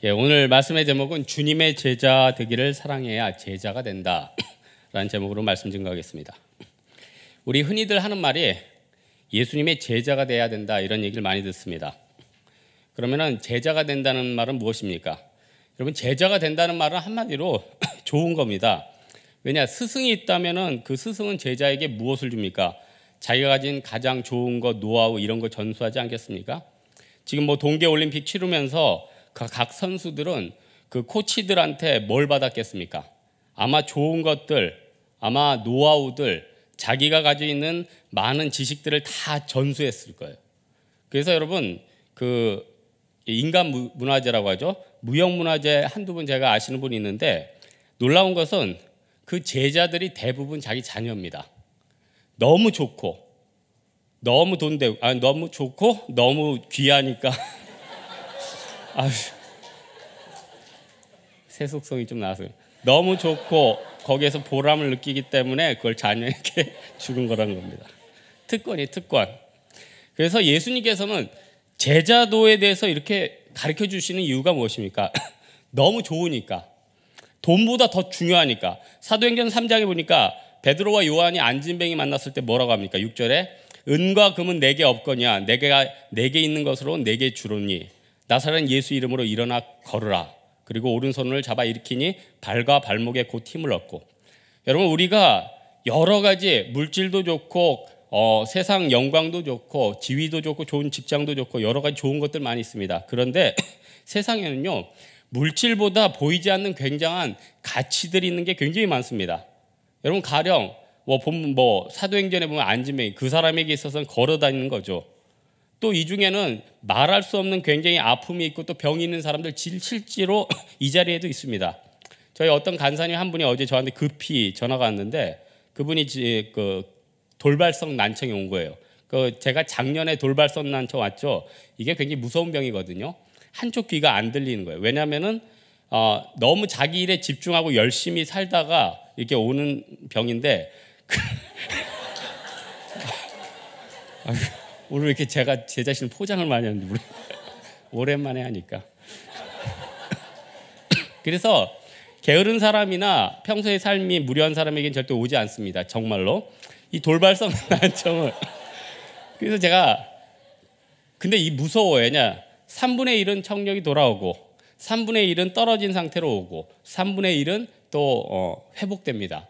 오늘 말씀의 제목은 주님의 제자 되기를 사랑해야 제자가 된다 라는 제목으로 말씀 증거하겠습니다. 우리 흔히들 하는 말이 예수님의 제자가 돼야 된다 이런 얘기를 많이 듣습니다. 그러면은 제자가 된다는 말은 무엇입니까? 여러분, 제자가 된다는 말은 한마디로 좋은 겁니다. 왜냐, 스승이 있다면은 그 스승은 제자에게 무엇을 줍니까? 자기가 가진 가장 좋은 것, 노하우 이런 거 전수하지 않겠습니까? 지금 동계올림픽 치르면서 각 선수들은 그 코치들한테 뭘 받았겠습니까? 아마 좋은 것들, 아마 노하우들, 자기가 가지고 있는 많은 지식들을 다 전수했을 거예요. 그래서 여러분, 그 인간 문화재라고 하죠. 무형문화재 한두 분 제가 아시는 분이 있는데, 놀라운 것은 그 제자들이 대부분 자기 자녀입니다. 너무 좋고, 너무 너무 좋고, 너무 귀하니까. 세속성이 좀 나서요. 너무 좋고 거기에서 보람을 느끼기 때문에 그걸 자녀에게 주는 거라는 겁니다. 특권. 그래서 예수님께서는 제자도에 대해서 이렇게 가르쳐 주시는 이유가 무엇입니까? 너무 좋으니까, 돈보다 더 중요하니까. 사도행전 3장에 보니까 베드로와 요한이 안진뱅이 만났을 때 뭐라고 합니까? 6절에 은과 금은 내게 없거냐, 내게 있는 것으로 내게 주로니 나사렛 예수 이름으로 일어나 걸으라. 그리고 오른손을 잡아 일으키니 발과 발목에 곧 힘을 얻고. 여러분, 우리가 여러 가지 물질도 좋고 세상 영광도 좋고 지위도 좋고 좋은 직장도 좋고 여러 가지 좋은 것들 많이 있습니다. 그런데 세상에는요, 물질보다 보이지 않는 굉장한 가치들이 있는 게 굉장히 많습니다. 여러분, 가령 사도행전에 보면 안진뱅이, 그 사람에게 있어서는 걸어 다니는 거죠. 또 이 중에는 말할 수 없는 굉장히 아픔이 있고 또 병이 있는 사람들 실제로 이 자리에도 있습니다. 저희 어떤 간사님 한 분이 어제 저한테 급히 전화가 왔는데, 그분이 그 돌발성 난청이 온 거예요. 제가 작년에 돌발성 난청 왔죠. 이게 굉장히 무서운 병이거든요. 한쪽 귀가 안 들리는 거예요. 왜냐하면은 너무 자기 일에 집중하고 열심히 살다가 이렇게 오는 병인데 오늘 왜 이렇게 제가 제 자신을 포장을 많이 하는지 모르겠어요. 오랜만에 하니까. 그래서 게으른 사람이나 평소의 삶이 무료한 사람에게는 절대 오지 않습니다. 정말로. 이 돌발성 난청을. 그래서 근데 이 무서워요. 왜냐, 3분의 1은 청력이 돌아오고 3분의 1은 떨어진 상태로 오고 3분의 1은 또 회복됩니다.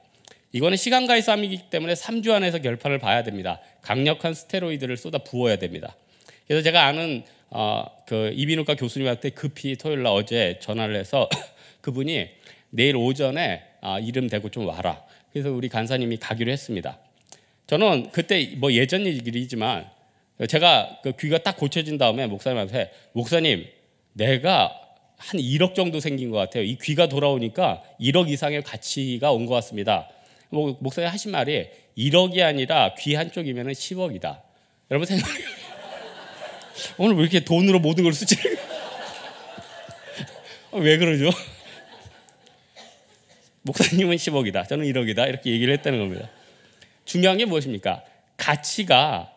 이거는 시간과의 싸움이기 때문에 3주 안에서 결판을 봐야 됩니다. 강력한 스테로이드를 쏟아 부어야 됩니다. 그래서 제가 아는 그 이비인후과 교수님한테 급히 토요일 날 어제 전화를 해서 그분이 내일 오전에 이름 대고 좀 와라. 그래서 우리 간사님이 가기로 했습니다. 저는 그때 예전 일이지만 제가 그 귀가 딱 고쳐진 다음에 목사님한테, 목사님, 내가 한 1억 정도 생긴 것 같아요. 이 귀가 돌아오니까 1억 이상의 가치가 온 것 같습니다. 목사님 하신 말이 1억이 아니라 귀 한쪽이면 10억이다. 여러분 생각해요. 오늘 왜 이렇게 돈으로 모든 걸 수치를 왜 그러죠? 목사님은 10억이다. 저는 1억이다. 이렇게 얘기를 했다는 겁니다. 중요한 게 무엇입니까? 가치가,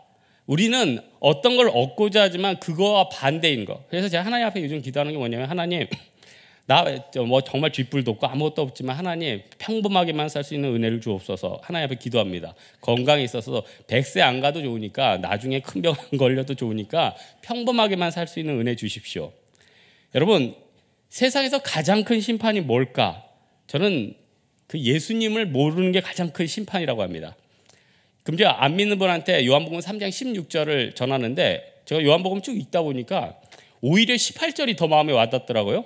우리는 어떤 걸 얻고자 하지만 그거와 반대인 거. 그래서 제가 하나님 앞에 요즘 기도하는 게 뭐냐면, 하나님, 나 정말 쥐뿔도 없고 아무것도 없지만 하나님, 평범하게만 살 수 있는 은혜를 주옵소서. 하나님 앞에 기도합니다. 건강이 있어서 100세 안 가도 좋으니까, 나중에 큰 병 안 걸려도 좋으니까 평범하게만 살 수 있는 은혜 주십시오. 여러분, 세상에서 가장 큰 심판이 뭘까? 저는 그 예수님을 모르는 게 가장 큰 심판이라고 합니다. 금제 안 믿는 분한테 요한복음 3장 16절을 전하는데, 제가 요한복음 쭉 읽다 보니까 오히려 18절이 더 마음에 와닿더라고요.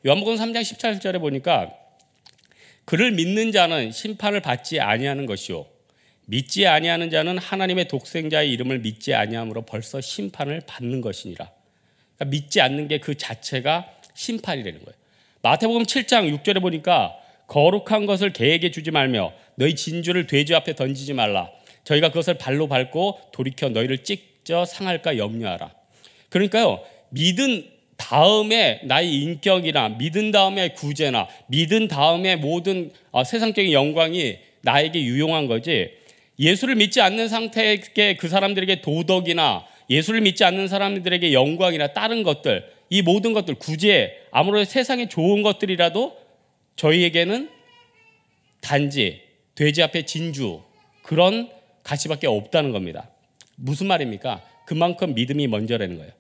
요한복음 3장 17절에 보니까 그를 믿는 자는 심판을 받지 아니하는 것이요, 믿지 아니하는 자는 하나님의 독생자의 이름을 믿지 아니함으로 벌써 심판을 받는 것이니라. 그러니까 믿지 않는 게 그 자체가 심판이라는 거예요. 마태복음 7장 6절에 보니까 거룩한 것을 개에게 주지 말며 너희 진주를 돼지 앞에 던지지 말라. 저희가 그것을 발로 밟고 돌이켜 너희를 찍져 상할까 염려하라. 그러니까요, 믿은 다음에 나의 인격이나 믿은 다음에 구제나 믿은 다음에 모든 세상적인 영광이 나에게 유용한 거지, 예수를 믿지 않는 상태의 그 사람들에게 도덕이나 예수를 믿지 않는 사람들에게 영광이나 다른 것들, 이 모든 것들, 구제, 아무리 세상에 좋은 것들이라도 저희에게는 단지 돼지 앞에 진주, 그런 가치밖에 없다는 겁니다. 무슨 말입니까? 그만큼 믿음이 먼저라는 거예요.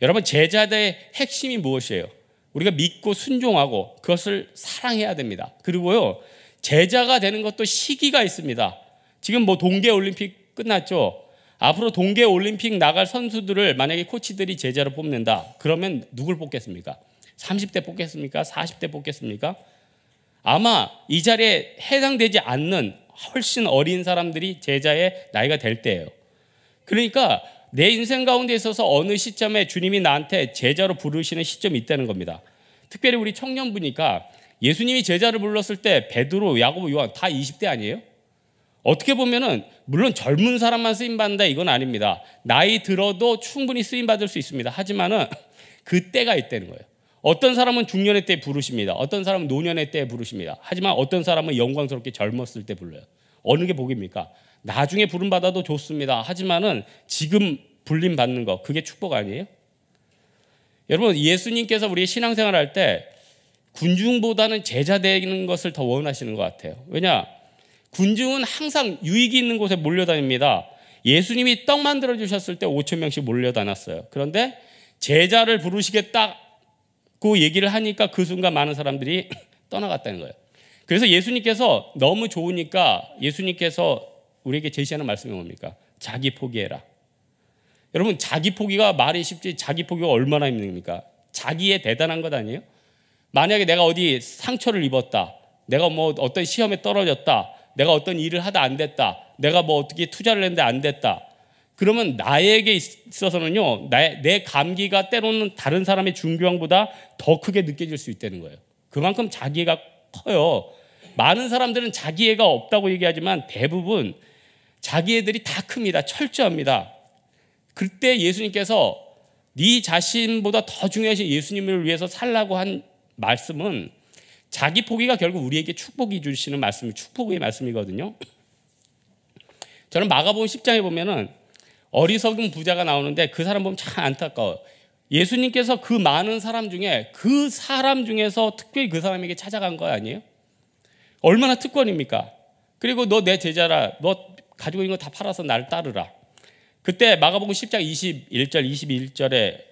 여러분, 제자들의 핵심이 무엇이에요? 우리가 믿고 순종하고 그것을 사랑해야 됩니다. 그리고요, 제자가 되는 것도 시기가 있습니다. 지금 뭐 동계올림픽 끝났죠? 앞으로 동계올림픽 나갈 선수들을 만약에 코치들이 제자로 뽑는다. 그러면 누굴 뽑겠습니까? 30대 뽑겠습니까? 40대 뽑겠습니까? 아마 이 자리에 해당되지 않는 훨씬 어린 사람들이 제자의 나이가 될 때예요. 그러니까 내 인생 가운데 있어서 어느 시점에 주님이 나한테 제자로 부르시는 시점이 있다는 겁니다. 특별히 우리 청년부니까 예수님이 제자를 불렀을 때 베드로, 야고보, 요한 다 20대 아니에요? 어떻게 보면은 물론 젊은 사람만 쓰임 받는다 이건 아닙니다. 나이 들어도 충분히 쓰임 받을 수 있습니다. 하지만은 그 때가 있다는 거예요. 어떤 사람은 중년의 때 부르십니다. 어떤 사람은 노년의 때 부르십니다. 하지만 어떤 사람은 영광스럽게 젊었을 때 불러요. 어느 게 복입니까? 나중에 부름 받아도 좋습니다. 하지만은 지금 불림 받는 거, 그게 축복 아니에요? 여러분, 예수님께서 우리 신앙생활 할 때 군중보다는 제자 되는 것을 더 원하시는 것 같아요. 왜냐? 군중은 항상 유익이 있는 곳에 몰려다닙니다. 예수님이 떡 만들어 주셨을 때 5천 명씩 몰려다녔어요. 그런데 제자를 부르시겠다고 얘기를 하니까 그 순간 많은 사람들이 떠나갔다는 거예요. 그래서 예수님께서 너무 좋으니까 예수님께서 우리에게 제시하는 말씀이 뭡니까? 자기 포기해라. 여러분, 자기 포기가 말이 쉽지 자기 포기가 얼마나 힘듭니까? 자기의 대단한 것 아니에요? 만약에 내가 어디 상처를 입었다, 내가 뭐 어떤 시험에 떨어졌다, 내가 어떤 일을 하다 안 됐다, 내가 뭐 어떻게 투자를 했는데 안 됐다, 그러면 나에게 있어서는요, 내 감기가 때로는 다른 사람의 중병보다 더 크게 느껴질 수 있다는 거예요. 그만큼 자기애가 커요. 많은 사람들은 자기애가 없다고 얘기하지만 대부분 자기애들이 다 큽니다. 철저합니다. 그때 예수님께서 네 자신보다 더 중요하신 예수님을 위해서 살라고 한 말씀은 자기 포기가 결국 우리에게 축복이 주시는 말씀이 축복의 말씀이거든요. 저는 마가복음 10장에 보면은 어리석은 부자가 나오는데 그 사람 보면 참 안타까워요. 예수님께서 그 많은 사람 중에 그 사람 중에서 특별히 그 사람에게 찾아간 거 아니에요? 얼마나 특권입니까? 그리고 너 내 제자라, 너 가지고 있는 거 다 팔아서 나를 따르라. 그때 마가복음 10장 21절 22절에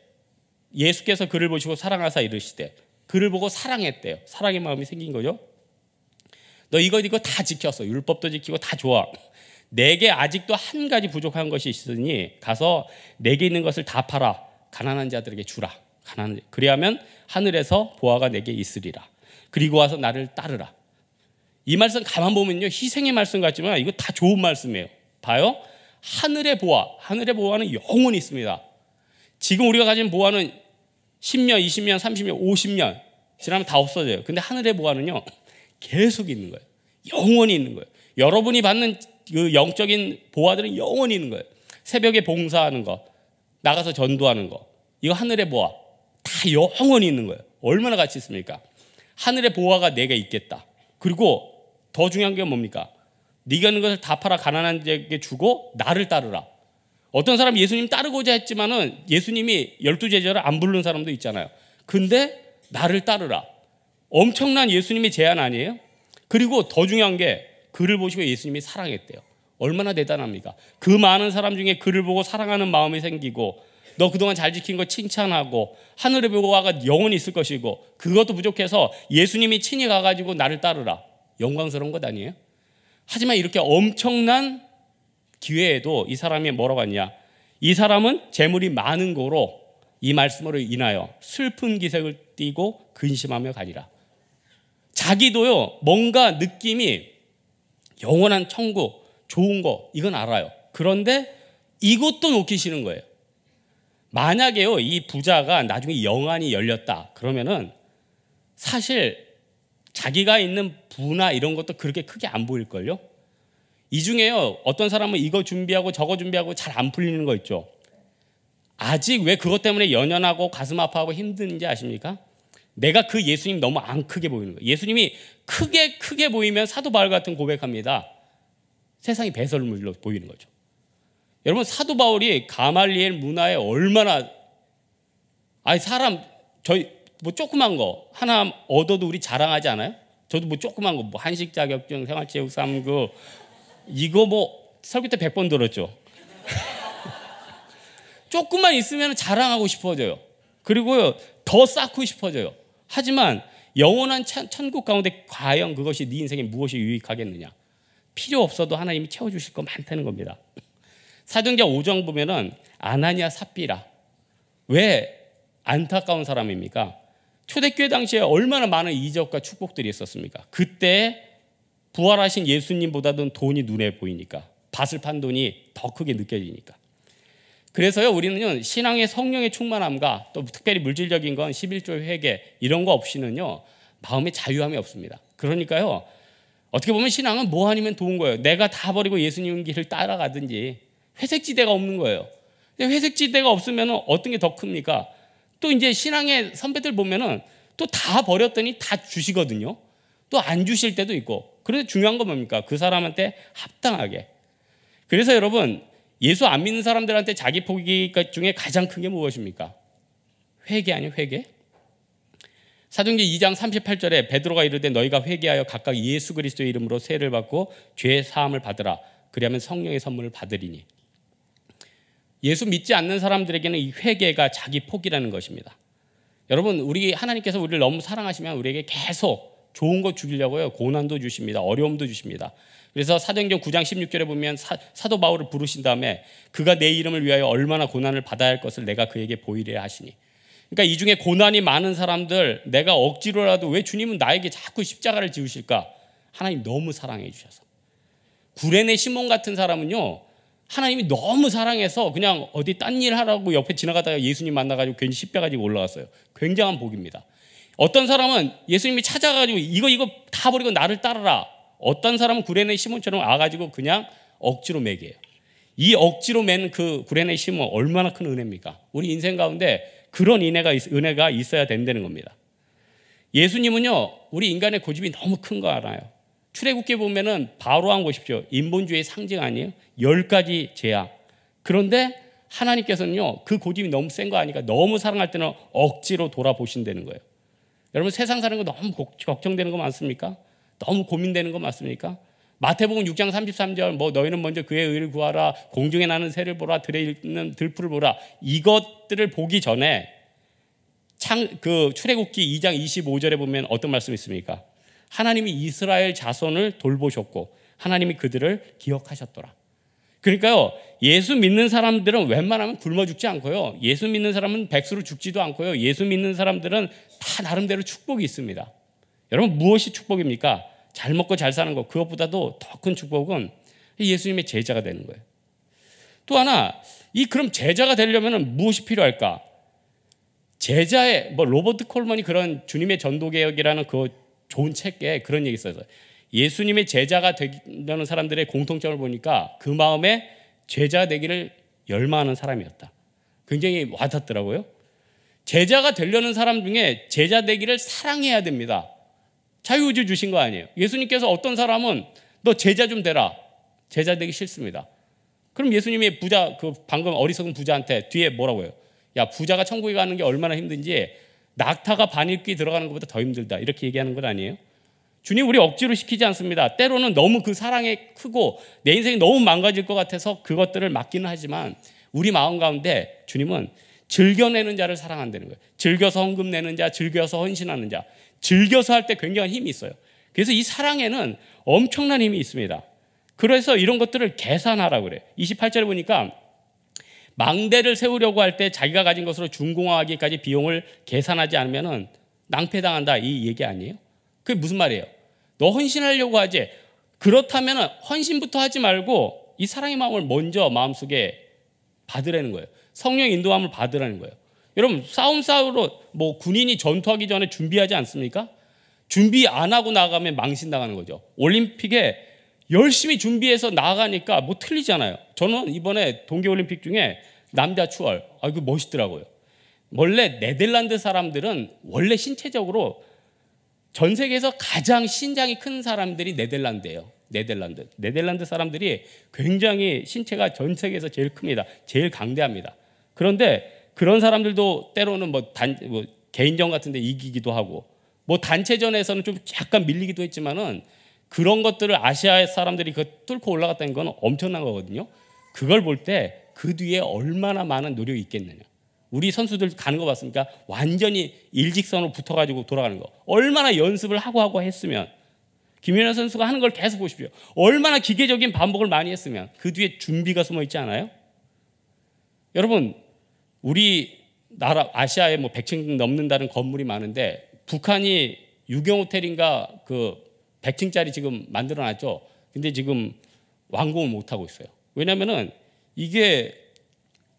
예수께서 그를 보시고 사랑하사 이르시되, 그를 보고 사랑했대요. 사랑의 마음이 생긴 거죠. 너 이거 다 지켰어. 율법도 지키고 다 좋아. 내게 아직도 한 가지 부족한 것이 있으니 가서 내게 있는 것을 다 팔아 가난한 자들에게 주라. 그리하면 하늘에서 보화가 내게 있으리라. 그리고 와서 나를 따르라. 이 말씀 가만 보면요, 희생의 말씀 같지만 이거 다 좋은 말씀이에요. 봐요. 하늘의 보화는 영원히 있습니다. 지금 우리가 가진 보화는 10년, 20년, 30년, 50년 지나면 다 없어져요. 근데 하늘의 보화는요, 계속 있는 거예요. 영원히 있는 거예요. 여러분이 받는 그 영적인 보화들은 영원히 있는 거예요. 새벽에 봉사하는 거, 나가서 전도하는 거, 이거 하늘의 보화 다 영원히 있는 거예요. 얼마나 가치 있습니까? 하늘의 보화가 내게 있겠다. 그리고 더 중요한 게 뭡니까? 네가 있는 것을 다 팔아 가난한 자에게 주고 나를 따르라. 어떤 사람 예수님 따르고자 했지만은 예수님이 12제자를 안 부르는 사람도 있잖아요. 근데 나를 따르라. 엄청난 예수님의 제안 아니에요? 그리고 더 중요한 게 그를 보시고 예수님이 사랑했대요. 얼마나 대단합니까? 그 많은 사람 중에 그를 보고 사랑하는 마음이 생기고, 너 그동안 잘 지킨 거 칭찬하고, 하늘의 보화가 영원히 있을 것이고, 그것도 부족해서 예수님이 친히 가가지고 나를 따르라. 영광스러운 것 아니에요? 하지만 이렇게 엄청난 기회에도 이 사람이 뭐라고 하냐? 이 사람은 재물이 많은 거로 이 말씀으로 인하여 슬픈 기색을 띠고 근심하며 가니라. 자기도요, 뭔가 느낌이 영원한 천국, 좋은 거 이건 알아요. 그런데 이것도 놓기 싫은 거예요. 만약에요, 이 부자가 나중에 영안이 열렸다 그러면은 사실 자기가 있는 부나 이런 것도 그렇게 크게 안 보일걸요. 이 중에요, 어떤 사람은 이거 준비하고 저거 준비하고 잘 안 풀리는 거 있죠. 아직 왜 그것 때문에 연연하고 가슴 아파하고 힘든지 아십니까? 내가 그 예수님 너무 안 크게 보이는 거예요. 예수님이 크게 보이면 사도 바울 같은 고백합니다. 세상이 배설물로 보이는 거죠. 여러분, 사도 바울이 가말리엘 문화에 얼마나, 사람 저희 뭐 조그만 거 하나 얻어도 우리 자랑하지 않아요? 저도 뭐 조그만 거 뭐 한식 자격증, 생활체육 3급 이거 뭐 설교 때 100번 들었죠. 조금만 있으면 자랑하고 싶어져요. 그리고 더 쌓고 싶어져요. 하지만 영원한 천국 가운데 과연 그것이 네 인생에 무엇이 유익하겠느냐? 필요 없어도 하나님이 채워주실 거 많다는 겁니다. 사도행전 5장 보면은 아나니아 삽비라 왜 안타까운 사람입니까? 초대교회 당시에 얼마나 많은 이적과 축복들이 있었습니까? 그때 부활하신 예수님보다도 돈이 눈에 보이니까 밭을 판 돈이 더 크게 느껴지니까. 그래서요 우리는요 신앙의 성령의 충만함과 또 특별히 물질적인 건 11조 회개 이런 거 없이는요 마음에 자유함이 없습니다. 그러니까요 어떻게 보면 신앙은 뭐 아니면 좋은 거예요. 내가 다 버리고 예수님 길을 따라가든지 회색지대가 없는 거예요. 근데 회색지대가 없으면 어떤 게 더 큽니까? 또 이제 신앙의 선배들 보면은 또 다 버렸더니 다 주시거든요. 또 안 주실 때도 있고. 그래서 중요한 건 뭡니까? 그 사람한테 합당하게. 그래서 여러분 예수 안 믿는 사람들한테 자기 포기 중에 가장 큰 게 무엇입니까? 회개 아니에요? 회개? 사도행전 2장 38절에 베드로가 이르되 너희가 회개하여 각각 예수 그리스도의 이름으로 세를 받고 죄의 사함을 받으라. 그리하면 성령의 선물을 받으리니. 예수 믿지 않는 사람들에게는 이 회개가 자기 포기라는 것입니다. 여러분 우리 하나님께서 우리를 너무 사랑하시면 우리에게 계속 좋은 거 주시려고요. 고난도 주십니다. 어려움도 주십니다. 그래서 사도행전 9장 16절에 보면 사도 바울을 부르신 다음에 그가 내 이름을 위하여 얼마나 고난을 받아야 할 것을 내가 그에게 보이려 하시니. 그러니까 이 중에 고난이 많은 사람들 내가 억지로라도 왜 주님은 나에게 자꾸 십자가를 지으실까? 하나님 너무 사랑해 주셔서. 구레네 시몬 같은 사람은요 하나님이 너무 사랑해서 그냥 어디 딴 일 하라고 옆에 지나가다가 예수님 만나가지고 괜히 십자가 가지고 올라갔어요. 굉장한 복입니다. 어떤 사람은 예수님이 찾아가지고 이거 다 버리고 나를 따르라. 어떤 사람은 구레네 시몬처럼 와가지고 그냥 억지로 매게요. 이 억지로 맨 그 구레네 시몬 얼마나 큰 은혜입니까? 우리 인생 가운데 그런 은혜가 있어야 된다는 겁니다. 예수님은요 우리 인간의 고집이 너무 큰 거 알아요. 출애굽기에 보면은 바로왕 보십시오. 인본주의의 상징 아니에요? 10가지 죄악. 그런데 하나님께서는요 그 고집이 너무 센 거 아니까 너무 사랑할 때는 억지로 돌아보신다는 거예요. 여러분 세상 사는 거 너무 걱정되는 거 많습니까? 너무 고민되는 거 맞습니까? 마태복음 6장 33절 뭐 너희는 먼저 그의 의를 구하라 공중에 나는 새를 보라 들에 있는 들풀을 보라 이것들을 보기 전에 출애굽기 2장 25절에 보면 어떤 말씀이 있습니까? 하나님이 이스라엘 자손을 돌보셨고 하나님이 그들을 기억하셨더라. 그러니까요 예수 믿는 사람들은 웬만하면 굶어 죽지 않고요 예수 믿는 사람은 백수로 죽지도 않고요 예수 믿는 사람들은 다 나름대로 축복이 있습니다. 여러분 무엇이 축복입니까? 잘 먹고 잘 사는 것. 그것보다도 더 큰 축복은 예수님의 제자가 되는 거예요. 또 하나 그럼 제자가 되려면 무엇이 필요할까? 제자의 로버트 콜먼이 그런 주님의 전도개혁이라는 그 좋은 책에 그런 얘기 있어요. 예수님의 제자가 되려는 사람들의 공통점을 보니까 그 마음에 제자 되기를 열망하는 사람이었다. 굉장히 와닿더라고요. 제자가 되려는 사람 중에 제자 되기를 사랑해야 됩니다. 자유의지 주신 거 아니에요. 예수님께서 어떤 사람은 너 제자 좀 되라. 제자 되기 싫습니다. 그럼 예수님이 방금 어리석은 부자한테 뒤에 뭐라고 해요? 야 부자가 천국에 가는 게 얼마나 힘든지 낙타가 바늘귀 들어가는 것보다 더 힘들다. 이렇게 얘기하는 건 아니에요. 주님 우리 억지로 시키지 않습니다. 때로는 너무 그 사랑이 크고 내 인생이 너무 망가질 것 같아서 그것들을 맡기는 하지만 우리 마음 가운데 주님은 즐겨내는 자를 사랑한다는 거예요. 즐겨서 헌금 내는 자, 즐겨서 헌신하는 자. 즐겨서 할 때 굉장한 힘이 있어요. 그래서 이 사랑에는 엄청난 힘이 있습니다. 그래서 이런 것들을 계산하라고 그래요. 28절에 보니까 망대를 세우려고 할 때 자기가 가진 것으로 준공하기까지 비용을 계산하지 않으면 낭패당한다 이 얘기 아니에요? 그게 무슨 말이에요? 너 헌신하려고 하지. 그렇다면 헌신부터 하지 말고 이 사랑의 마음을 먼저 마음속에 받으라는 거예요. 성령 인도함을 받으라는 거예요. 여러분 싸우러 군인이 전투하기 전에 준비하지 않습니까? 준비 안 하고 나가면 망신당하는 거죠. 올림픽에 열심히 준비해서 나가니까 틀리잖아요. 저는 이번에 동계올림픽 중에 남자 추월 이거 멋있더라고요. 원래 네덜란드 사람들은 원래 신체적으로 전 세계에서 가장 신장이 큰 사람들이 네덜란드예요. 네덜란드 사람들이 굉장히 신체가 전 세계에서 제일 큽니다. 제일 강대합니다. 그런데 그런 사람들도 때로는 개인전 같은 데 이기기도 하고 뭐 단체전에서는 좀 약간 밀리기도 했지만은 그런 것들을 아시아 사람들이 뚫고 올라갔다는 건 엄청난 거거든요. 그걸 볼 때 그 뒤에 얼마나 많은 노력이 있겠느냐. 우리 선수들 가는 거 봤습니까? 완전히 일직선으로 붙어가지고 돌아가는 거. 얼마나 연습을 하고 했으면. 김연아 선수가 하는 걸 계속 보십시오. 얼마나 기계적인 반복을 많이 했으면. 그 뒤에 준비가 숨어 있지 않아요? 여러분, 우리 나라 아시아에 뭐 100층 넘는다는 건물이 많은데 북한이 유경호텔인가 그 100층짜리 지금 만들어놨죠. 근데 지금 완공을 못 하고 있어요. 왜냐면은 이게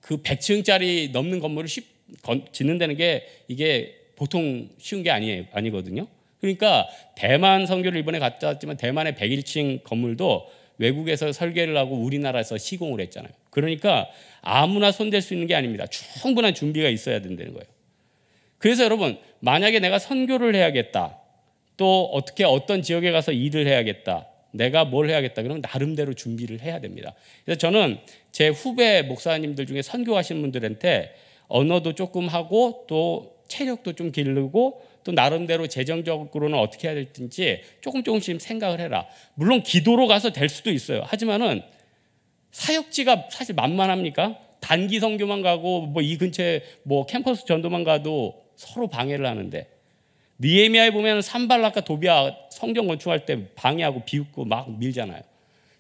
그 100층짜리 넘는 건물을 짓는다는 게 이게 보통 쉬운 게 아니거든요. 그러니까 대만 선교를 이번에 갔다 왔지만 대만의 101층 건물도 외국에서 설계를 하고 우리나라에서 시공을 했잖아요. 그러니까 아무나 손댈 수 있는 게 아닙니다. 충분한 준비가 있어야 된다는 거예요. 그래서 여러분, 만약에 내가 선교를 해야겠다, 또 어떤 지역에 가서 일을 해야겠다, 내가 뭘 해야겠다, 그러면 나름대로 준비를 해야 됩니다. 그래서 저는 제 후배 목사님들 중에 선교하시는 분들한테 언어도 조금 하고 또 체력도 좀 기르고 또 나름대로 재정적으로는 어떻게 해야 될지 조금씩 생각을 해라. 물론 기도로 가서 될 수도 있어요. 하지만은 사역지가 사실 만만합니까? 단기 선교만 가고 뭐 이 근처에 뭐 캠퍼스 전도만 가도 서로 방해를 하는데, 느헤미야에 보면 산발락과 도비아 성전 건축할 때 방해하고 비웃고 막 밀잖아요.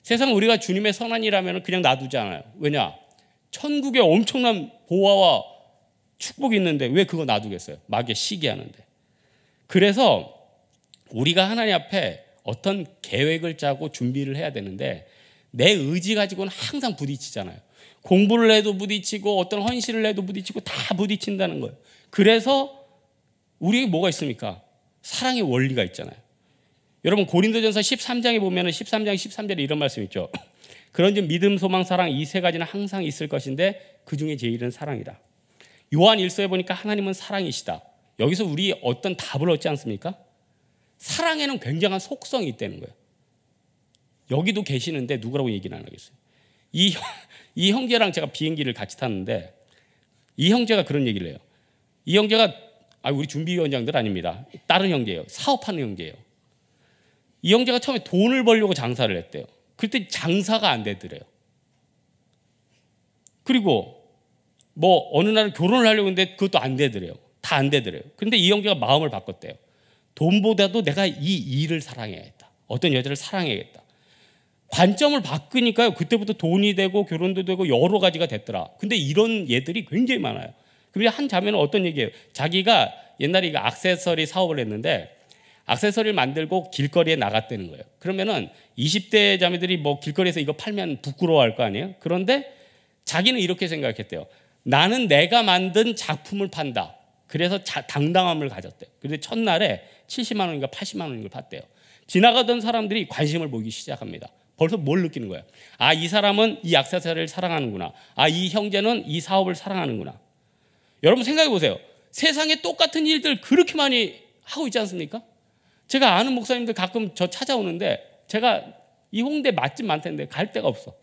세상 우리가 주님의 선한이라면 그냥 놔두잖아요. 왜냐? 천국에 엄청난 보화와 축복이 있는데 왜 그거 놔두겠어요? 마귀에 시기하는데. 그래서 우리가 하나님 앞에 어떤 계획을 짜고 준비를 해야 되는데 내 의지 가지고는 항상 부딪히잖아요. 공부를 해도 부딪히고 어떤 헌신을 해도 부딪히고 다 부딪힌다는 거예요. 그래서 우리에게 뭐가 있습니까? 사랑의 원리가 있잖아요. 여러분 고린도전서 13장에 보면 13장 13절에 이런 말씀 있죠. 그런즉 믿음, 소망, 사랑 이 세 가지는 항상 있을 것인데 그중에 제일은 사랑이다. 요한 1서에 보니까 하나님은 사랑이시다. 여기서 우리 어떤 답을 얻지 않습니까? 사랑에는 굉장한 속성이 있다는 거예요. 여기도 계시는데 누구라고 얘기는 안 하겠어요. 이 형제랑 제가 비행기를 같이 탔는데 이 형제가 그런 얘기를 해요. 이 형제가 우리 준비위원장들 아닙니다. 다른 형제예요. 사업하는 형제예요. 이 형제가 처음에 돈을 벌려고 장사를 했대요. 그때 장사가 안 되더래요. 그리고 뭐 어느 날 결혼을 하려고 했는데 그것도 안 되더래요. 다 안 되더래요. 근데 이 형제가 마음을 바꿨대요. 돈보다도 내가 이 일을 사랑해야겠다. 어떤 여자를 사랑해야겠다. 관점을 바꾸니까요. 그때부터 돈이 되고 결혼도 되고 여러 가지가 됐더라. 근데 이런 예들이 굉장히 많아요. 근데 한 자매는 어떤 얘기예요? 자기가 옛날에 이거 액세서리 사업을 했는데 액세서리를 만들고 길거리에 나갔다는 거예요. 그러면은 20대 자매들이 뭐 길거리에서 이거 팔면 부끄러워할 거 아니에요? 그런데 자기는 이렇게 생각했대요. 나는 내가 만든 작품을 판다. 그래서 당당함을 가졌대요. 그런데 첫날에 70만 원인가 80만 원인 걸 팠대요. 지나가던 사람들이 관심을 보이기 시작합니다. 벌써 뭘 느끼는 거예요? 이 사람은 이 액세서리를 사랑하는구나. 이 형제는 이 사업을 사랑하는구나. 여러분 생각해 보세요. 세상에 똑같은 일들 그렇게 많이 하고 있지 않습니까? 제가 아는 목사님들 가끔 저 찾아오는데 제가 이 홍대 맛집 많다는데 갈 데가 없어.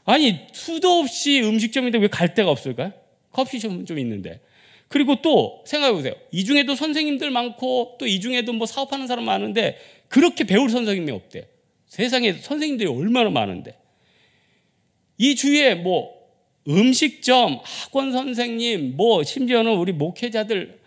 아니 수도 없이 음식점인데 왜 갈 데가 없을까요? 커피숍은 좀 있는데. 그리고 또 생각해 보세요. 이 중에도 선생님들 많고 또 이 중에도 뭐 사업하는 사람 많은데 그렇게 배울 선생님이 없대요. 세상에 선생님들이 얼마나 많은데. 이 주위에 뭐 음식점, 학원 선생님, 뭐 심지어는 우리 목회자들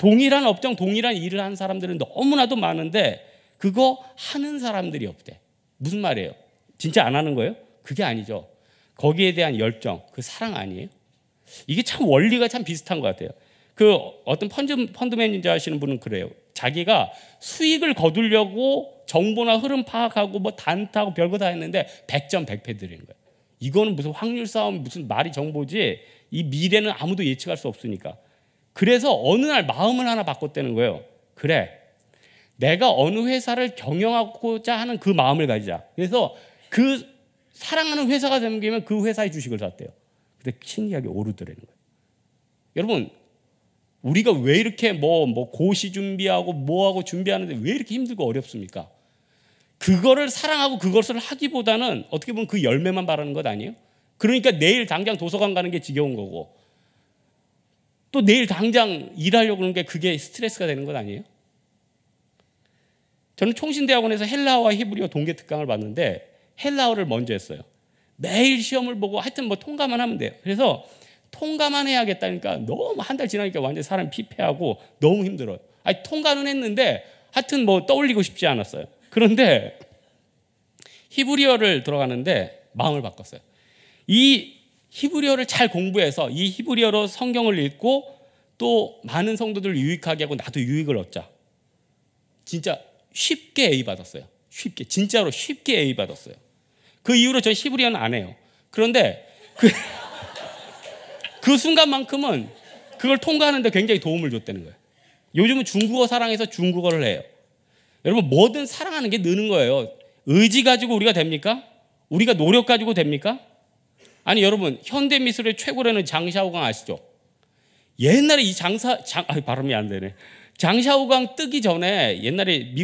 동일한 업종, 동일한 일을 하는 사람들은 너무나도 많은데 그거 하는 사람들이 없대. 무슨 말이에요? 진짜 안 하는 거예요? 그게 아니죠. 거기에 대한 열정, 그 사랑 아니에요? 이게 참 원리가 참 비슷한 것 같아요. 그 어떤 펀드 매니저 하시는 분은 그래요. 자기가 수익을 거두려고 정보나 흐름 파악하고 뭐 단타하고 별거 다 했는데 100점 100패 드리는 거예요. 이거는 무슨 확률 싸움, 무슨 말이 정보지 이 미래는 아무도 예측할 수 없으니까. 그래서 어느 날 마음을 하나 바꿨다는 거예요. 그래, 내가 어느 회사를 경영하고자 하는 그 마음을 가지자. 그래서 그 사랑하는 회사가 생기면 그 회사의 주식을 샀대요. 근데 신기하게 오르더라는 거예요. 여러분, 우리가 왜 이렇게 뭐 고시 준비하고 뭐하고 준비하는데 왜 이렇게 힘들고 어렵습니까? 그거를 사랑하고 그것을 하기보다는 어떻게 보면 그 열매만 바라는 것 아니에요? 그러니까 내일 당장 도서관 가는 게 지겨운 거고 또 내일 당장 일하려고 그러는 게 그게 스트레스가 되는 것 아니에요? 저는 총신대학원에서 헬라어와 히브리어 동계 특강을 봤는데 헬라어를 먼저 했어요. 매일 시험을 보고 하여튼 뭐 통과만 하면 돼요. 그래서 통과만 해야겠다니까 너무 한 달 지나니까 완전 사람이 피폐하고 너무 힘들어요. 아니 통과는 했는데 하여튼 뭐 떠올리고 싶지 않았어요. 그런데 히브리어를 들어가는데 마음을 바꿨어요. 이 히브리어를 잘 공부해서 이 히브리어로 성경을 읽고 또 많은 성도들을 유익하게 하고 나도 유익을 얻자. 진짜 쉽게 A 받았어요. 쉽게, 진짜로 쉽게 A 받았어요. 그 이후로 전 히브리어는 안 해요. 그런데 그 순간만큼은 그걸 통과하는데 굉장히 도움을 줬다는 거예요. 요즘은 중국어 사랑해서 중국어를 해요. 여러분 뭐든 사랑하는 게 느는 거예요. 의지 가지고 우리가 됩니까? 우리가 노력 가지고 됩니까? 아니 여러분 현대 미술의 최고라는 장샤오강 아시죠? 옛날에 이 발음이 안 되네. 장샤오강 뜨기 전에 옛날에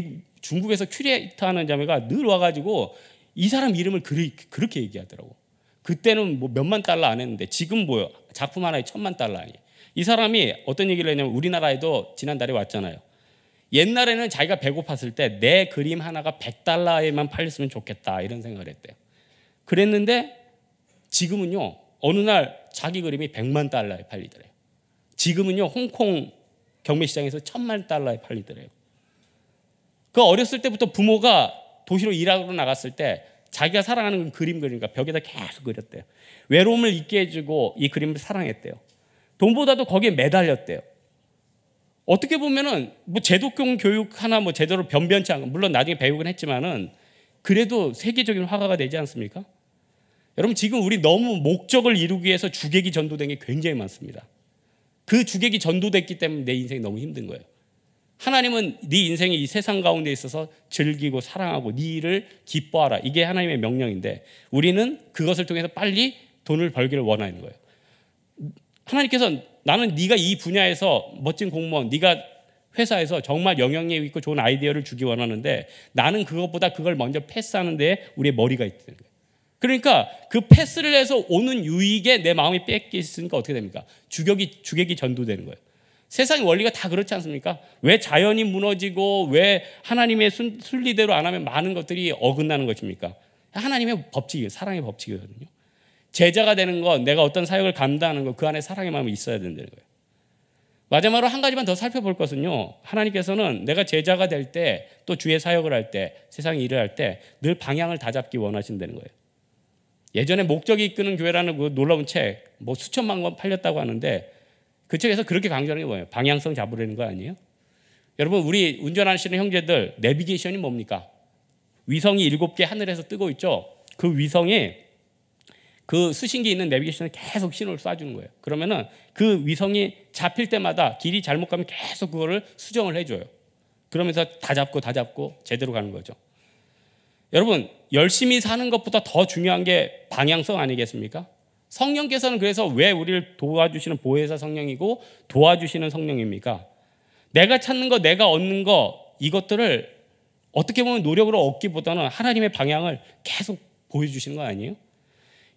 중국에서 큐레이터 하는 자매가 늘 와가지고 이 사람 이름을 그렇게 얘기하더라고. 그때는 뭐 몇만 달러 안 했는데 지금 뭐요? 작품 하나에 1,000만 달러 아니에요. 이 사람이 어떤 얘기를 했냐면 우리나라에도 지난달에 왔잖아요. 옛날에는 자기가 배고팠을 때 내 그림 하나가 100달러에만 팔렸으면 좋겠다 이런 생각을 했대요. 그랬는데 지금은요 어느 날 자기 그림이 100만 달러에 팔리더래요. 지금은요 홍콩 경매시장에서 1,000만 달러에 팔리더래요. 그 어렸을 때부터 부모가 도시로 일하러 나갔을 때 자기가 사랑하는 그림 그리니까 벽에다 계속 그렸대요. 외로움을 잊게 해주고 이 그림을 사랑했대요. 돈보다도 거기에 매달렸대요. 어떻게 보면은 뭐 제도권 교육 하나 뭐 제대로 변변치 않고 물론 나중에 배우긴 했지만은 그래도 세계적인 화가가 되지 않습니까? 여러분 지금 우리 너무 목적을 이루기 위해서 주객이 전도된 게 굉장히 많습니다. 그 주객이 전도됐기 때문에 내 인생이 너무 힘든 거예요. 하나님은 네 인생이 이 세상 가운데 있어서 즐기고 사랑하고 네 일을 기뻐하라. 이게 하나님의 명령인데 우리는 그것을 통해서 빨리 돈을 벌기를 원하는 거예요. 하나님께서 나는 네가 이 분야에서 멋진 공무원, 네가 회사에서 정말 영향력 있고 좋은 아이디어를 주기 원하는데 나는 그것보다 그걸 먼저 패스하는 데 우리의 머리가 있다는 거예요. 그러니까 그 패스를 해서 오는 유익에 내 마음이 뺏기으니까 어떻게 됩니까? 주객이 전도되는 거예요. 세상의 원리가 다 그렇지 않습니까? 왜 자연이 무너지고 왜 하나님의 순리대로 안 하면 많은 것들이 어긋나는 것입니까? 하나님의 법칙이에요. 사랑의 법칙이거든요. 제자가 되는 것, 내가 어떤 사역을 감당하는 것, 그 안에 사랑의 마음이 있어야 된다는 거예요. 마지막으로 한 가지만 더 살펴볼 것은요. 하나님께서는 내가 제자가 될 때 또 주의 사역을 할 때 세상에 일을 할 때 늘 방향을 다 잡기 원하신다는 거예요. 예전에 목적이 이끄는 교회라는 그 놀라운 책, 뭐 수천만 권 팔렸다고 하는데 그 책에서 그렇게 강조하는 게 뭐예요? 방향성 잡으려는 거 아니에요? 여러분 우리 운전하시는 형제들 내비게이션이 뭡니까? 위성이 7개 하늘에서 뜨고 있죠. 그 위성이 그 수신기 있는 내비게이션에 계속 신호를 쏴주는 거예요. 그러면은 그 위성이 잡힐 때마다 길이 잘못 가면 계속 그거를 수정을 해줘요. 그러면서 다 잡고 제대로 가는 거죠. 여러분 열심히 사는 것보다 더 중요한 게 방향성 아니겠습니까? 성령께서는 그래서 왜 우리를 도와주시는 보혜사 성령이고 도와주시는 성령입니까? 내가 찾는 거, 내가 얻는 거 이것들을 어떻게 보면 노력으로 얻기보다는 하나님의 방향을 계속 보여주시는 거 아니에요?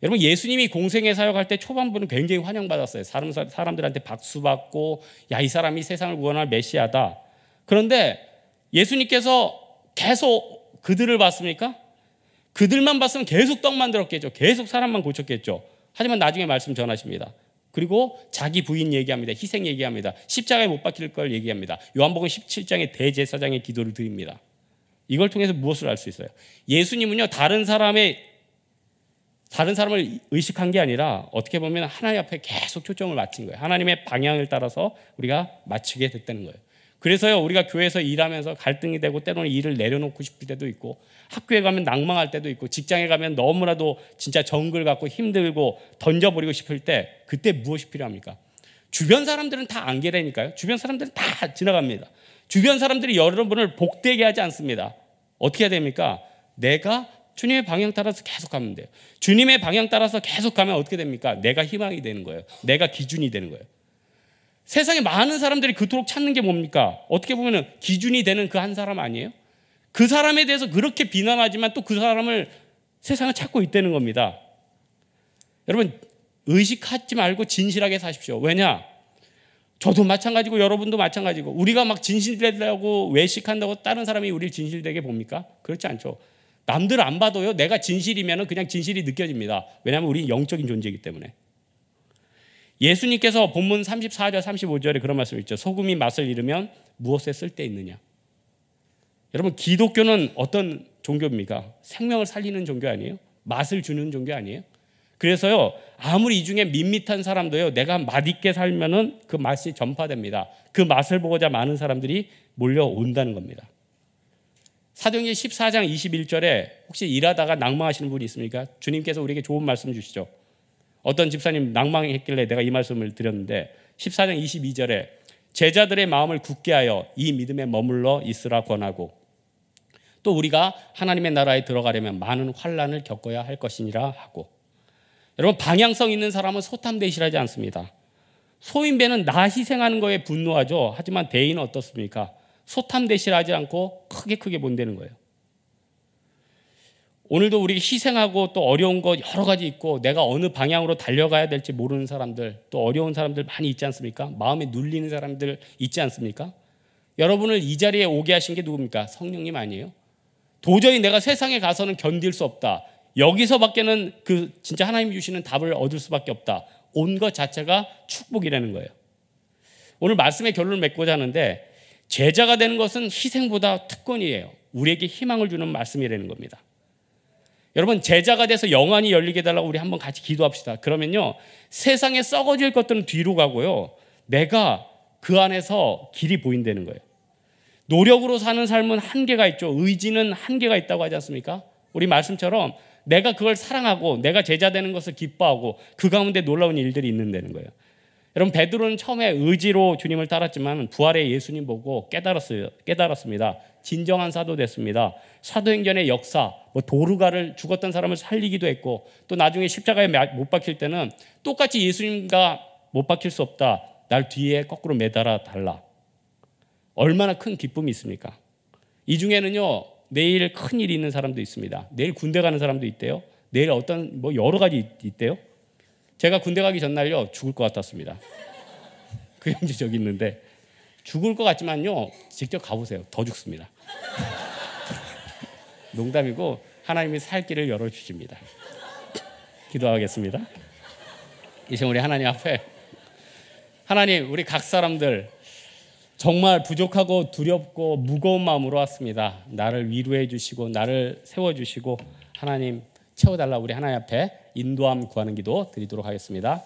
여러분 예수님이 공생애 사역할 때 초반부는 굉장히 환영받았어요. 사람들한테 박수 받고 야, 이 사람이 세상을 구원할 메시아다. 그런데 예수님께서 계속 그들을 봤습니까? 그들만 봤으면 계속 떡 만들었겠죠. 계속 사람만 고쳤겠죠. 하지만 나중에 말씀 전하십니다. 그리고 자기 부인 얘기합니다. 희생 얘기합니다. 십자가에 못 박힐 걸 얘기합니다. 요한복음 17장에 대제사장의 기도를 드립니다. 이걸 통해서 무엇을 알 수 있어요? 예수님은요 다른 사람을 의식한 게 아니라 어떻게 보면 하나님 앞에 계속 초점을 맞춘 거예요. 하나님의 방향을 따라서 우리가 맞추게 됐다는 거예요. 그래서요 우리가 교회에서 일하면서 갈등이 되고 때로는 일을 내려놓고 싶을 때도 있고 학교에 가면 낭망할 때도 있고 직장에 가면 너무나도 진짜 정글 같고 힘들고 던져버리고 싶을 때 그때 무엇이 필요합니까? 주변 사람들은 다 안개라니까요. 주변 사람들은 다 지나갑니다. 주변 사람들이 여러분을 복되게 하지 않습니다. 어떻게 해야 됩니까? 내가 주님의 방향 따라서 계속 가면 돼요. 주님의 방향 따라서 계속 가면 어떻게 됩니까? 내가 희망이 되는 거예요. 내가 기준이 되는 거예요. 세상에 많은 사람들이 그토록 찾는 게 뭡니까? 어떻게 보면 기준이 되는 그 한 사람 아니에요? 그 사람에 대해서 그렇게 비난하지만 또 그 사람을 세상을 찾고 있다는 겁니다. 여러분 의식하지 말고 진실하게 사십시오. 왜냐? 저도 마찬가지고 여러분도 마찬가지고 우리가 막 진실되려고 외식한다고 다른 사람이 우리를 진실되게 봅니까? 그렇지 않죠. 남들 안 봐도요. 내가 진실이면 그냥 진실이 느껴집니다. 왜냐하면 우리는 영적인 존재이기 때문에. 예수님께서 본문 34절 35절에 그런 말씀 있죠. 소금이 맛을 잃으면 무엇에 쓸데있느냐. 여러분 기독교는 어떤 종교입니까? 생명을 살리는 종교 아니에요? 맛을 주는 종교 아니에요? 그래서요 아무리 이 중에 밋밋한 사람도요 내가 맛있게 살면은 그 맛이 전파됩니다. 그 맛을 보고자 많은 사람들이 몰려온다는 겁니다. 사도행전 14장 21절에 혹시 일하다가 낭망하시는 분이 있습니까? 주님께서 우리에게 좋은 말씀 주시죠. 어떤 집사님 낭망했길래 내가 이 말씀을 드렸는데 14장 22절에 제자들의 마음을 굳게 하여 이 믿음에 머물러 있으라 권하고 또 우리가 하나님의 나라에 들어가려면 많은 환난을 겪어야 할 것이니라 하고. 여러분 방향성 있는 사람은 소탐대실하지 않습니다. 소인배는 나 희생하는 거에 분노하죠. 하지만 대인은 어떻습니까? 소탐대실하지 않고 크게 본다는 거예요. 오늘도 우리 희생하고 또 어려운 거 여러 가지 있고 내가 어느 방향으로 달려가야 될지 모르는 사람들 또 어려운 사람들 많이 있지 않습니까? 마음에 눌리는 사람들 있지 않습니까? 여러분을 이 자리에 오게 하신 게 누굽니까? 성령님 아니에요? 도저히 내가 세상에 가서는 견딜 수 없다. 여기서밖에는 그 진짜 하나님이 주시는 답을 얻을 수밖에 없다. 온 것 자체가 축복이라는 거예요. 오늘 말씀의 결론을 맺고자 하는데 제자가 되는 것은 희생보다 특권이에요. 우리에게 희망을 주는 말씀이라는 겁니다. 여러분 제자가 돼서 영안이 열리게 해달라고 우리 한번 같이 기도합시다. 그러면요 세상에 썩어질 것들은 뒤로 가고요 내가 그 안에서 길이 보인다는 거예요. 노력으로 사는 삶은 한계가 있죠. 의지는 한계가 있다고 하지 않습니까? 우리 말씀처럼 내가 그걸 사랑하고 내가 제자 되는 것을 기뻐하고 그 가운데 놀라운 일들이 있는다는 거예요. 여러분 베드로는 처음에 의지로 주님을 따랐지만 부활의 예수님 보고 깨달았습니다. 진정한 사도 됐습니다. 사도행전의 역사, 도르가를 죽었던 사람을 살리기도 했고 또 나중에 십자가에 못 박힐 때는 똑같이 예수님과 못 박힐 수 없다. 날 뒤에 거꾸로 매달아 달라. 얼마나 큰 기쁨이 있습니까? 이 중에는요 내일 큰 일이 있는 사람도 있습니다. 내일 군대 가는 사람도 있대요. 내일 어떤 여러 가지 있대요. 제가 군대 가기 전날요 죽을 것 같았습니다. 그 형제 저기 있는데 죽을 것 같지만요 직접 가보세요. 더 죽습니다. 농담이고 하나님이 살 길을 열어주십니다. 기도하겠습니다. 이제 우리 하나님 앞에 하나님 우리 각 사람들 정말 부족하고 두렵고 무거운 마음으로 왔습니다. 나를 위로해 주시고 나를 세워주시고 하나님 채워달라 우리 하나님 앞에 인도함 구하는 기도 드리도록 하겠습니다.